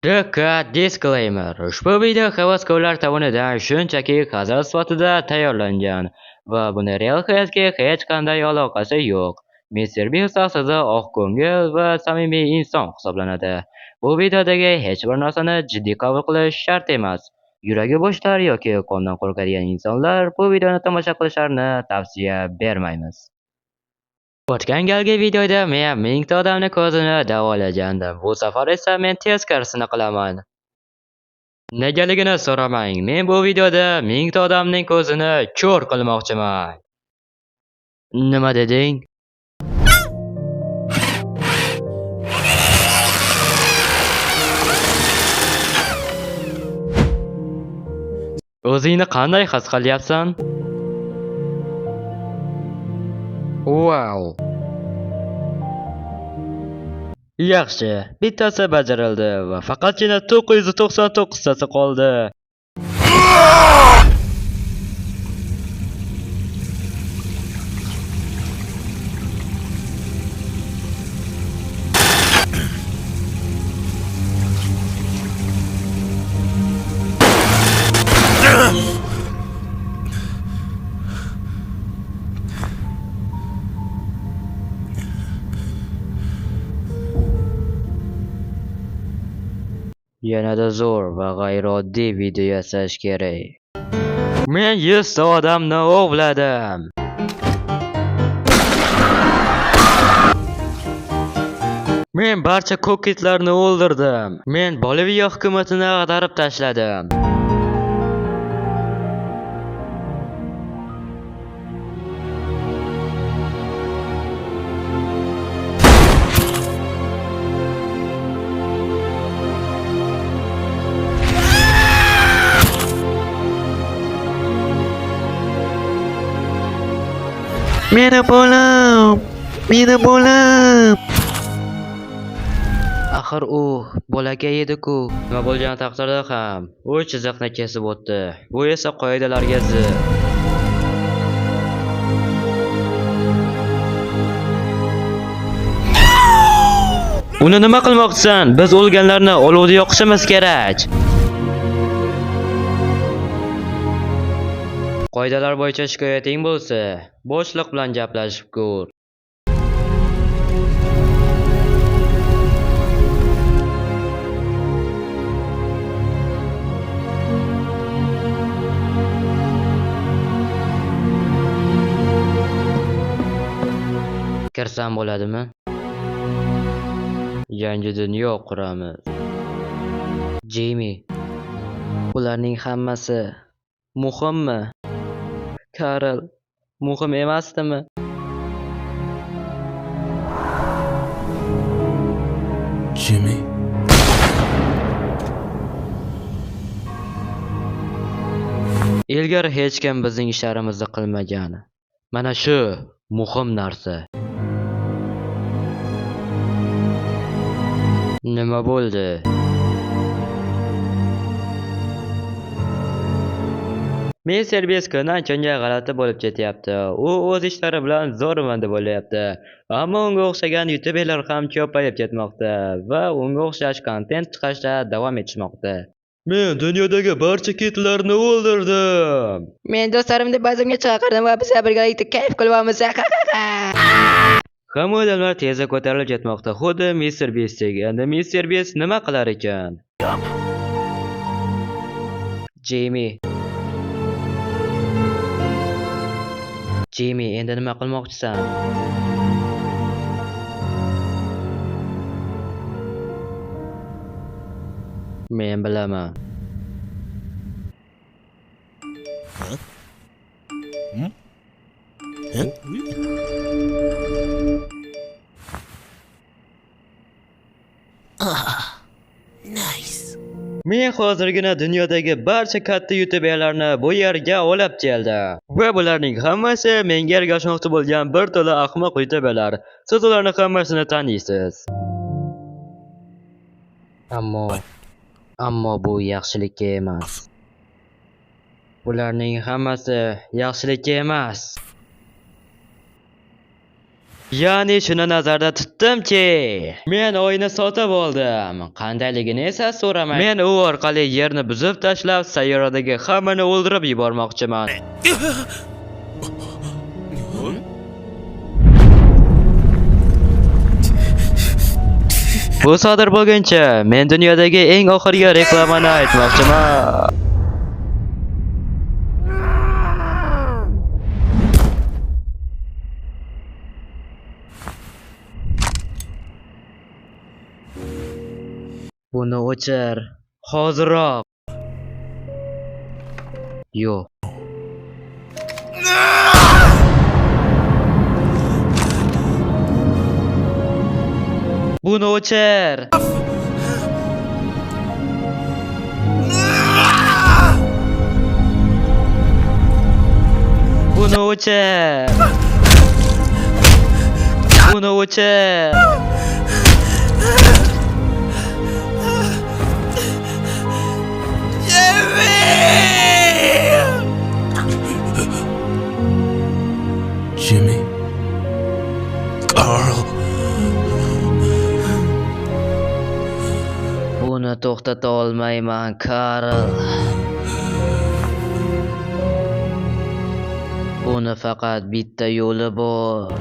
Diqqat disclaimer. Ushbu video havaskorlar tomonidan shunchaki hazil sifatida tayyorlangan va buni real hayotga hech qanday aloqasi yo'q. Mr. Beast aslida oqko'ngil va samimiy inson hisoblanadi. Bu videodagi hech bir narsani jiddiy qabul qilish shart emas. Yuragi bo'shlar yoki qondan qo'rqadigan insonlar bu videoni tomosha qilishlarini tavsiya bermaymiz. O'tgan galgi videoda men mingta odamni ko'zini davolagandim. Bu safar esa men teskarisini qilaman. Negaligini so'ramang. Men bu videoda mingta odamning ko'zini ko'r qilmoqchiman. Nima deding? O'zingni qanday his qilyapsan? Wow. Yaxshi, bittasi bajarildi va faqatgina 999 tasi qoldi. Yanada zo'r va g'ayrioddiy video yasash kerak. Men 100 ta odamni ovladim. Men barcha kokitlarni o'ldirdim. Men Boliviya hukumatini ag'darib tashladim. Meni bolam. Axir u bolakay edi-ku. Nima bo'lgan taqdirda ham u chiziqni kesib o'tdi. Bu esa qoidalarga zid. Uni nima qilmoqchisan? Biz o'lganlarni olovda yoqishimiz kerak. Qoidalar bo'yicha shikoyating bo'lsa, boshliq bilan gaplashib ko'r. Kirsam bo'ladimi? Yangi dunyo quramiz. Jimmy, bularning hammasi muhimmi? Karl, muhim emasdimi? Jimmy. Ilgari hech kim bizning ishlarimizni qilmagan. Mana shu muhim narsa. Nima bo'ldi? Mr. Beast kundan kunga g'alati bo'lib ketyapti. U o'z ishlari bilan zo'rmanda bo'lyapti. Ammo unga o'xshagan youtuberlar ham ko'payib ketmoqda va unga o'xshash kontent chiqarishda davom etishmoqda. Men dunyodagi barcha kitlarni o'ldirdim. Men do'stlarimni bazamga chaqirdim va biz birgalikda kayf qilyapmiz. Hamma odamlar tezda ko'tarilib ketmoqda, xuddi Mr. Beastdek. Endi Mr. Beast nima qilar ekan? Jimmy, endi nima qilmoqchisan? Men bilaman. Nice. Men hozirgina dunyodagi barcha katta youtuberlarni bu yerga olib keldim. Va bularning hammasi menga ergashmoqchi bo'lgan bir to'la ahmoq youtuberlar. Siz ularning hammasini taniysiz. Ammo bu yaxshilikka emas. Bularning hammasi yaxshilikka emas. Ya'ni shuni nazarda tutdimki, men o'yinni sotib oldim. Qandayligini esa so'ramang. Men u orqali yerni buzib tashlab, sayyoradagi hammani o'ldirib yubormoqchiman. Bu sodir bo'lguncha men dunyodagi eng oxirgi reklamani aytmoqchiman. Buni o'chir. Hoziroq. Yo'q. Buni o'chir. Buni o'chir. Buni o'chir. Jimmy. Carl. Buni to'xtata olmayman, Karl. Buni faqat bitta yo'li bor.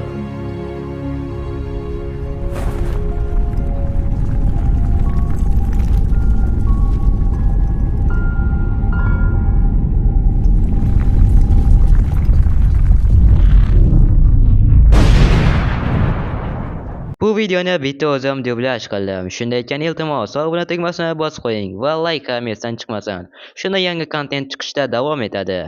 Bu videoni bitta o'zim dublyaj qildim. Shunday ekan, iltimos, obuna tugmasini bosib qo'ying va like ham esdan chiqmasin. Shunda yangi kontent chiqishda davom etadi.